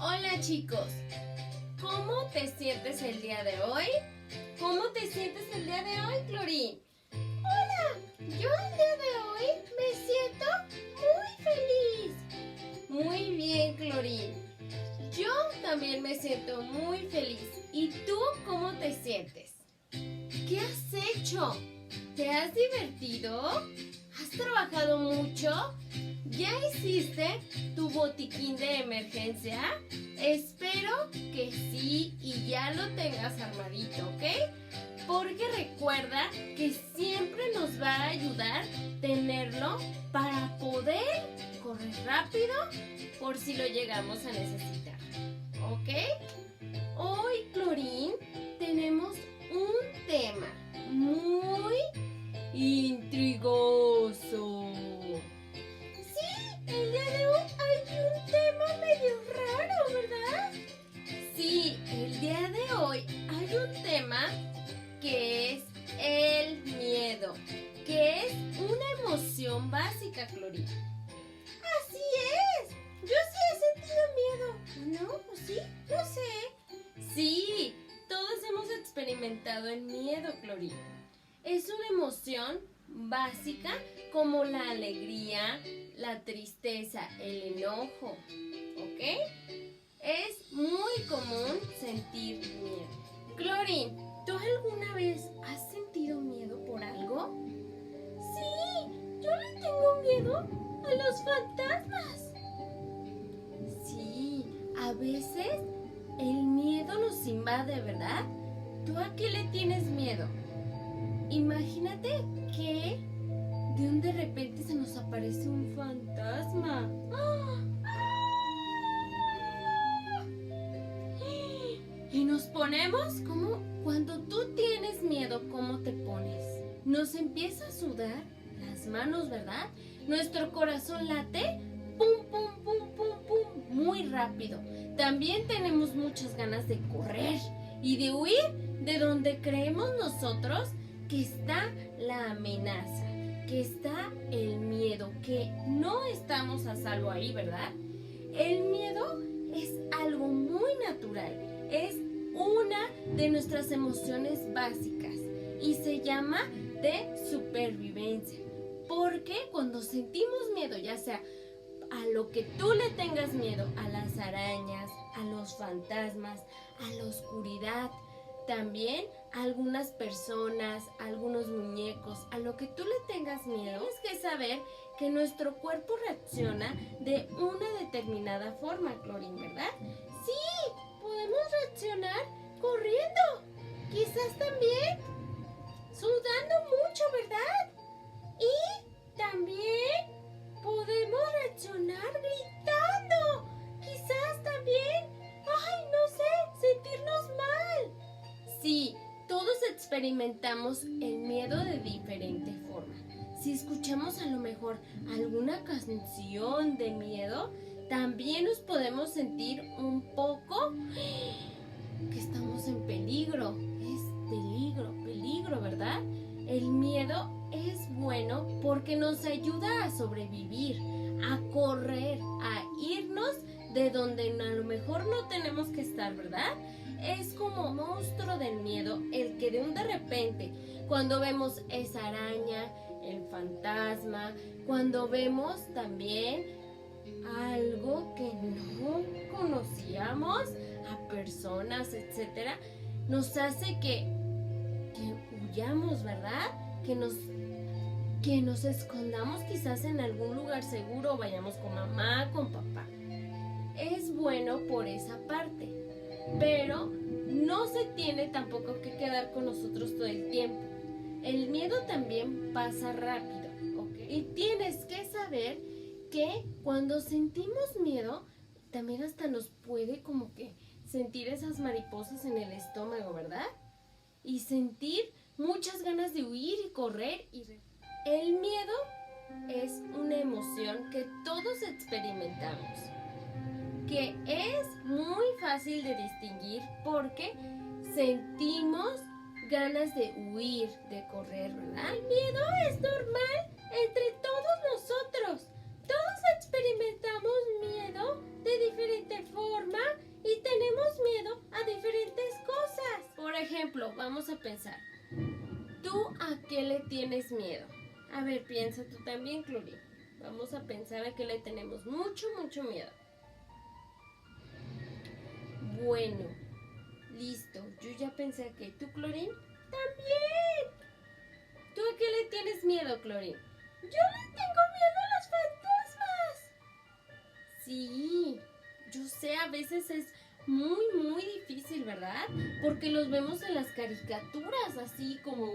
Hola chicos, ¿cómo te sientes el día de hoy? ¿Cómo te sientes el día de hoy, Clorín? Hola, yo el día de hoy me siento muy feliz. Muy bien, Clorín. Yo también me siento muy feliz. ¿Y tú cómo te sientes? ¿Qué has hecho? ¿Te has divertido? ¿Has trabajado mucho? ¿Ya hiciste tu botiquín de emergencia? Espero que sí y ya lo tengas armadito, ¿ok? Porque recuerda que siempre nos va a ayudar tenerlo para poder correr rápido por si lo llegamos a necesitar, ¿ok? Hoy, Clorín, tenemos un tema muy intrigoso. El día de hoy hay un tema medio raro, ¿verdad? Sí, el día de hoy hay un tema que es el miedo, que es una emoción básica, Clorín. Así es. Yo sí he sentido miedo. ¿No? ¿O sí? No sé. Sí, todos hemos experimentado el miedo, Clorín. Es una emoción básica como la alegría, la tristeza, el enojo, ¿ok? Es muy común sentir miedo. Clorín, ¿tú alguna vez has sentido miedo por algo? Sí, yo le tengo miedo a los fantasmas. Sí, a veces el miedo nos invade, ¿verdad? ¿Tú a qué le tienes miedo? Imagínate que de repente se nos aparece un fantasma. Y nos ponemos como cuando tú tienes miedo, ¿cómo te pones? Nos empieza a sudar las manos, ¿verdad? Nuestro corazón late, pum, pum, pum, pum, pum, muy rápido. También tenemos muchas ganas de correr y de huir de donde creemos nosotros que está la amenaza, que está el miedo, que no estamos a salvo ahí, ¿verdad? El miedo es algo muy natural, es una de nuestras emociones básicas y se llama de supervivencia. Porque cuando sentimos miedo, ya sea a lo que tú le tengas miedo, a las arañas, a los fantasmas, a la oscuridad, también a algunas personas, a algunos muñecos, a lo que tú le tengas miedo, tienes que saber que nuestro cuerpo reacciona de una determinada forma, Clorín, ¿verdad? Sí, podemos reaccionar corriendo. Quizás también sudando mucho, ¿verdad? Y también podemos reaccionar gritando. Quizás también, ay, no sé, sentirnos mal. Sí, todos experimentamos el miedo de diferente forma. Si escuchamos a lo mejor alguna canción de miedo, también nos podemos sentir un poco que estamos en peligro. Es peligro, peligro, ¿verdad? El miedo es bueno porque nos ayuda a sobrevivir, a correr, a irnos de donde a lo mejor no tenemos que estar, ¿verdad? Es como monstruo del miedo el que de repente, cuando vemos esa araña, el fantasma, cuando vemos también algo que no conocíamos, a personas, etcétera, nos hace que huyamos, ¿verdad? Que nos escondamos quizás en algún lugar seguro, vayamos con mamá, con papá. Es bueno por esa parte, pero no se tiene tampoco que quedar con nosotros todo el tiempo. El miedo también pasa rápido, ¿ok? Y tienes que saber que cuando sentimos miedo, también hasta nos puede como que sentir esas mariposas en el estómago, ¿verdad? Y sentir muchas ganas de huir y correr. El miedo es una emoción que todos experimentamos, que es muy fácil de distinguir porque sentimos ganas de huir, de correr, ¿verdad? El miedo es normal entre todos nosotros. Todos experimentamos miedo de diferente forma ejemplo, vamos a pensar. ¿Tú a qué le tienes miedo? A ver, piensa tú también, Clorín. Vamos a pensar a qué le tenemos mucho, mucho miedo. Bueno, listo. Yo ya pensé que tú, Clorín, también. ¿Tú a qué le tienes miedo, Clorín? Yo le tengo miedo a los fantasmas. Sí, yo sé, a veces es muy, muy difícil, ¿verdad? Porque los vemos en las caricaturas, así como...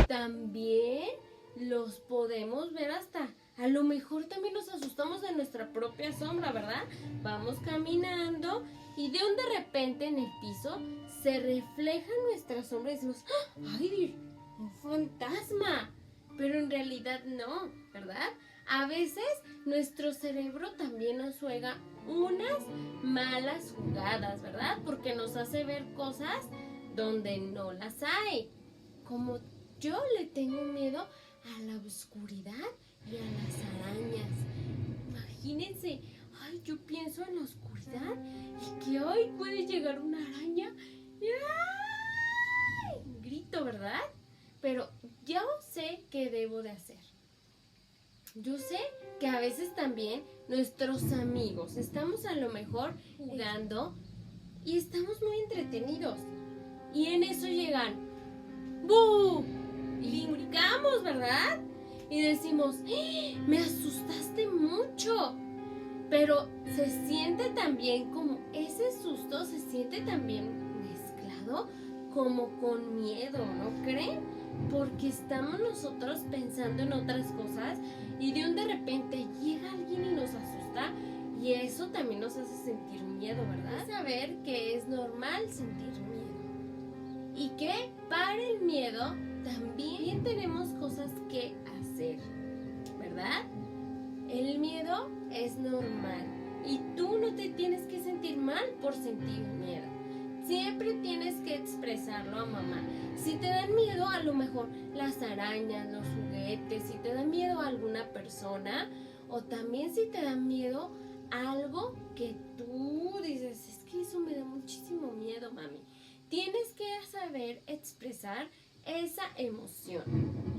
También los podemos ver hasta... A lo mejor también nos asustamos de nuestra propia sombra, ¿verdad? Vamos caminando y de repente en el piso se refleja nuestra sombra y decimos, ¡ay, un fantasma! Pero en realidad no, ¿verdad? A veces nuestro cerebro también nos juega unas malas jugadas, ¿verdad? Porque nos hace ver cosas donde no las hay. Como yo le tengo miedo a la oscuridad y a las arañas. Imagínense, ay, yo pienso en la oscuridad y que hoy puede llegar una araña y ¡ay! Grito, ¿verdad? Pero yo sé qué debo de hacer. Yo sé que a veces también nuestros amigos estamos a lo mejor jugando y estamos muy entretenidos. Y en eso llegan ¡bu! Y brincamos, ¿verdad? Y decimos, ¡ah! Me asustaste mucho. Pero se siente también como ese susto, se siente también mezclado como con miedo, ¿no creen? Porque estamos nosotros pensando en otras cosas y de repente llega alguien y nos asusta y eso también nos hace sentir miedo, ¿verdad? Saber que es normal sentir miedo y que para el miedo también tenemos cosas que hacer, ¿verdad? El miedo es normal y tú no te tienes que sentir mal por sentir miedo. Siempre tienes que expresarlo a mamá. Si te dan miedo, a lo mejor las arañas, los juguetes, si te dan miedo a alguna persona, o también si te da miedo algo que tú dices, es que eso me da muchísimo miedo, mami. Tienes que saber expresar esa emoción,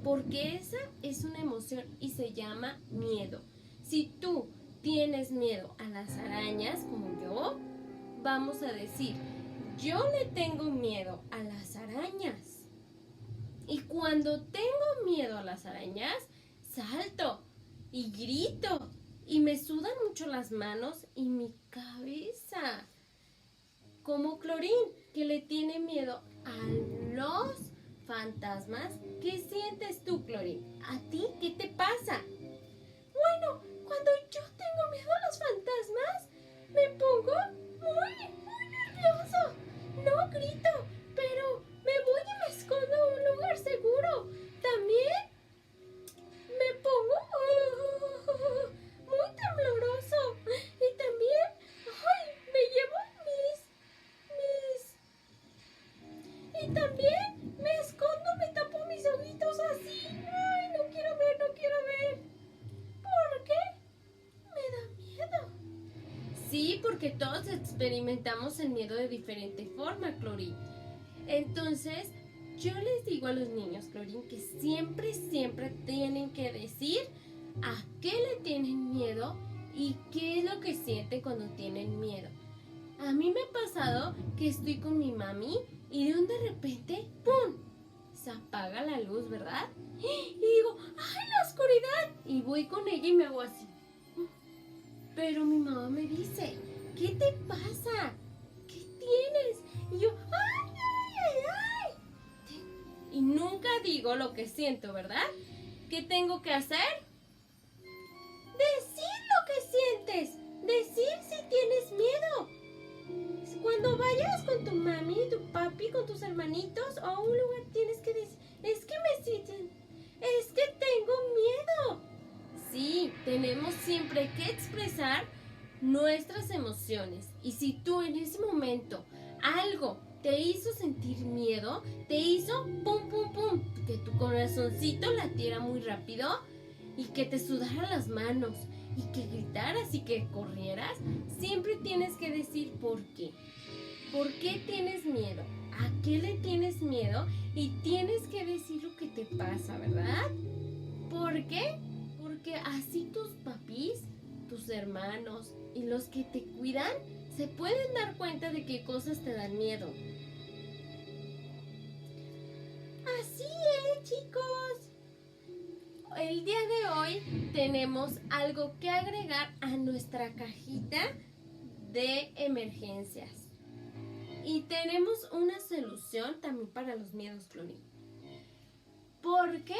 porque esa es una emoción y se llama miedo. Si tú tienes miedo a las arañas, como yo, vamos a decir, yo le tengo miedo a las arañas. Y cuando tengo miedo a las arañas, salto y grito y me sudan mucho las manos y mi cabeza. Como Clorín, que le tiene miedo a los fantasmas. ¿Qué sientes tú, Clorín? ¿A ti qué te pasa? Bueno, cuando yo tengo miedo a los fantasmas, me pongo muy nervioso. No grito, pero me voy y me escondo a un lugar seguro. También me pongo muy tembloroso. Y también, me llevo y también me escondo, me tapo mis ojitos así. Ay, no quiero ver, no quiero ver. ¿Por qué? Me da miedo. Sí, porque todos experimentamos el miedo de diferente forma, Clorín. Entonces, yo les digo a los niños, Clorín, que siempre tienen que decir a qué le tienen miedo y qué es lo que sienten cuando tienen miedo. A mí me ha pasado que estoy con mi mami y de repente, ¡pum!, se apaga la luz, ¿verdad? Y digo, ¡ay, la oscuridad! Y voy con ella y me hago así. Pero mi mamá me dice, ¿qué te pasa? ¿Qué tienes? Y yo, ¡ay! Y nunca digo lo que siento, ¿verdad? ¿Qué tengo que hacer? Decir lo que sientes. Decir si tienes miedo. Cuando vayas con tu mami, tu papi, con tus hermanitos o a un lugar tienes que decir, es que me sienten, es que tengo miedo. Sí, tenemos siempre que expresar nuestras emociones. Y si tú en ese momento algo te hizo sentir miedo, te hizo pum, pum, pum, que tu corazoncito latiera muy rápido y que te sudaran las manos y que gritaras y que corrieras, siempre tienes que decir por qué. ¿Por qué tienes miedo? ¿A qué le tienes miedo? Y tienes que decir lo que te pasa, ¿verdad? ¿Por qué? Porque así tus papis, tus hermanos y los que te cuidan se pueden dar cuenta de qué cosas te dan miedo. Así es, chicos. El día de hoy tenemos algo que agregar a nuestra cajita de emergencias. Y tenemos una solución también para los miedos, Clorín. Porque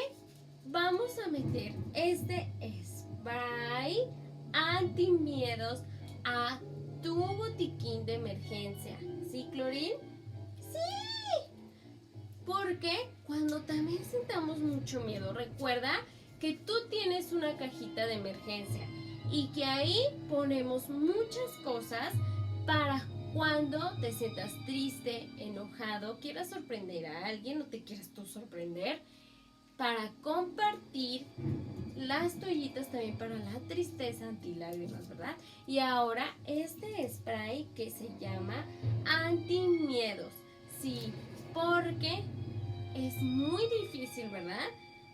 vamos a meter este spray antimiedos a tu botiquín de emergencia. ¿Sí, Clorín? ¡Sí! Porque cuando también sintamos mucho miedo, recuerda que tú tienes una cajita de emergencia y que ahí ponemos muchas cosas para cuando te sientas triste, enojado, quieras sorprender a alguien o te quieras tú sorprender, para compartir las toallitas también para la tristeza antilágrimas, ¿verdad? Y ahora este spray que se llama antimiedos. Sí, porque es muy difícil, ¿verdad?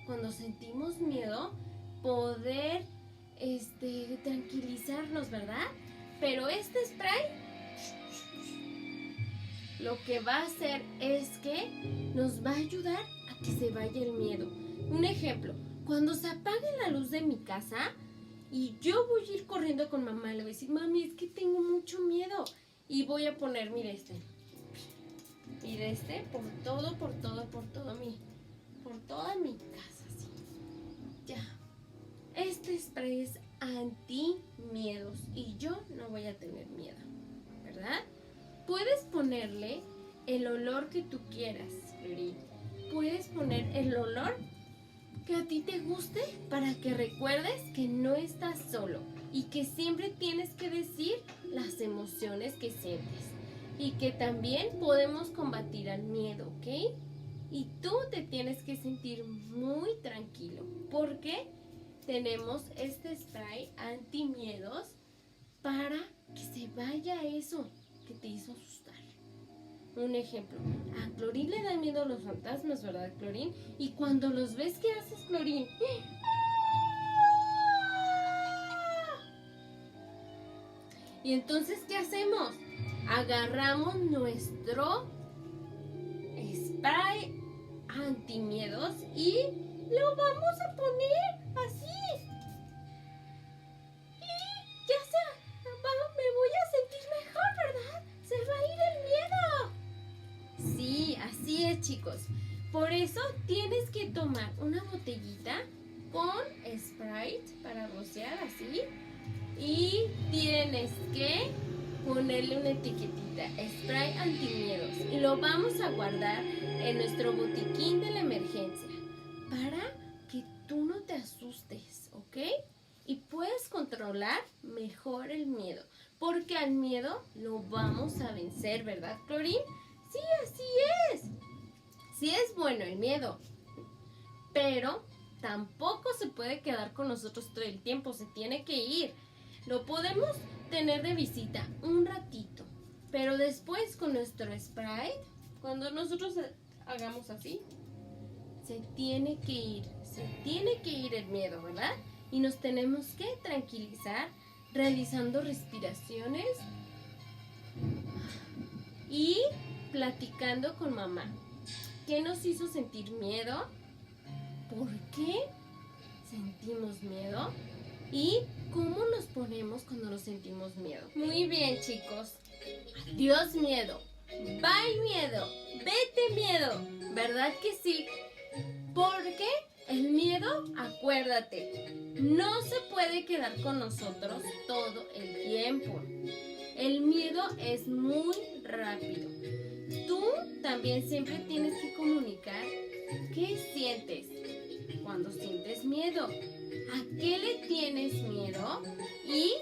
Cuando sentimos miedo, poder tranquilizarnos, ¿verdad? Pero este spray lo que va a hacer es que nos va a ayudar a que se vaya el miedo. Un ejemplo, cuando se apague la luz de mi casa y yo voy a ir corriendo con mamá, le voy a decir, mami, es que tengo mucho miedo. Y voy a poner, mire este, por toda mi casa, así. Ya. Este spray es anti-miedos y yo no voy a tener miedo, ¿verdad? Puedes ponerle el olor que tú quieras, Flori. Puedes poner el olor que a ti te guste para que recuerdes que no estás solo y que siempre tienes que decir las emociones que sientes y que también podemos combatir al miedo, ¿ok? Y tú te tienes que sentir muy tranquilo porque tenemos este spray anti-miedos para que se vaya eso que te hizo asustar. Un ejemplo, a Clorín le dan miedo los fantasmas, ¿verdad, Clorín? Y cuando los ves, ¿qué haces, Clorín? Y entonces, ¿qué hacemos? Agarramos nuestro spray antimiedos y lo vamos a poner así. Y ya me voy a sentir mejor, ¿verdad? Se va a ir el miedo. Sí, así es, chicos. Por eso tienes que tomar una botellita con Sprite para rociar así. Y tienes que ponerle una etiquetita, spray antimiedos. Y lo vamos a guardar en nuestro botiquín de la emergencia para que tú no te asustes, ¿ok? Y puedes controlar mejor el miedo. Porque al miedo lo vamos a vencer, ¿verdad, Clorín? Sí, así es. Sí es bueno el miedo. Pero tampoco se puede quedar con nosotros todo el tiempo. Se tiene que ir. Lo podemos tener de visita un ratito, pero después con nuestro spray, cuando nosotros hagamos así, se tiene que ir el miedo, ¿verdad? Y nos tenemos que tranquilizar realizando respiraciones y platicando con mamá. ¿Qué nos hizo sentir miedo? ¿Por qué sentimos miedo? ¿Y cómo nos ponemos cuando nos sentimos miedo? Muy bien, chicos. Adiós, miedo. Bye, miedo. Vete, miedo. ¿Verdad que sí? Porque el miedo, acuérdate, no se puede quedar con nosotros todo el tiempo. El miedo es muy rápido. Tú también siempre tienes que comunicar qué sientes cuando sientes miedo. ¿A qué le tienes miedo? Y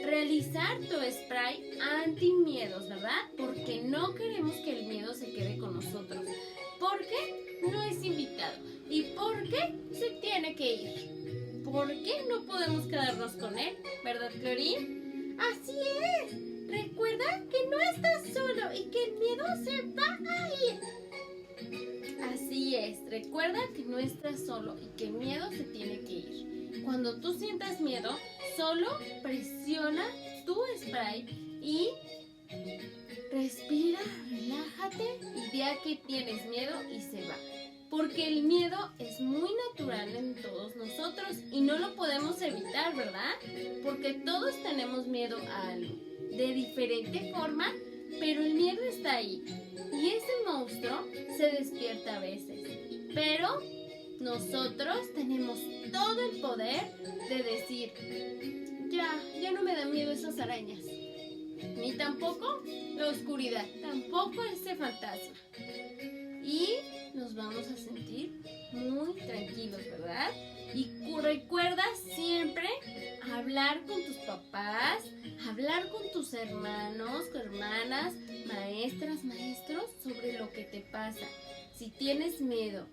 realizar tu spray anti-miedos, ¿verdad? Porque no queremos que el miedo se quede con nosotros. Porque no es invitado. ¿Y por qué se tiene que ir? ¿Por qué no podemos quedarnos con él? ¿Verdad, Clorín? Así es. Recuerda que no estás solo y que se va a ir. Así es, recuerda que no estás solo y que el miedo se tiene que ir. Cuando tú sientas miedo, solo presiona tu spray y respira, relájate y di a que tienes miedo y se va. Porque el miedo es muy natural en todos nosotros y no lo podemos evitar, ¿verdad? Porque todos tenemos miedo a algo, de diferente forma, pero el miedo está ahí. Y ese monstruo se despierta a veces. Pero nosotros tenemos todo el poder de decir, ya no me dan miedo esas arañas. Ni tampoco la oscuridad, tampoco ese fantasma. Y nos vamos a sentir muy tranquilos, ¿verdad? Y recuerda siempre hablar con tus papás, hablar con tus hermanos, hermanas, maestras, maestros sobre lo que te pasa. Si tienes miedo,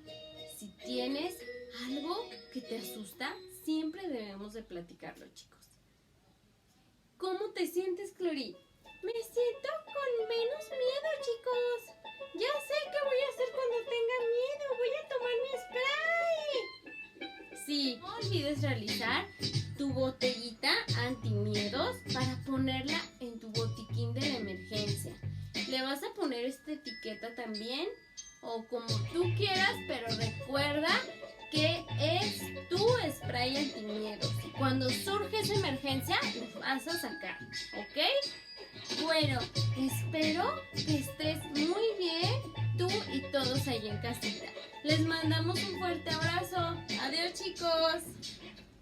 si tienes algo que te asusta, siempre debemos de platicarlo, chicos. ¿Cómo te sientes, Clori? Me siento con menos miedo, chicos. Ya sé qué voy a hacer cuando tenga miedo. Voy a tomar mi spray. Sí, no olvides realizar tu botellita antimiedos para ponerla en tu botiquín de la emergencia. Le vas a poner esta etiqueta también o como tú quieras, pero recuerda que es tu spray antimiedos. Y cuando surge esa emergencia, lo vas a sacar, ¿ok? Bueno, espero que estés muy bien, tú y todos ahí en casita. Les mandamos un fuerte abrazo. Adiós, chicos.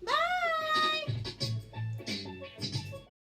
Bye.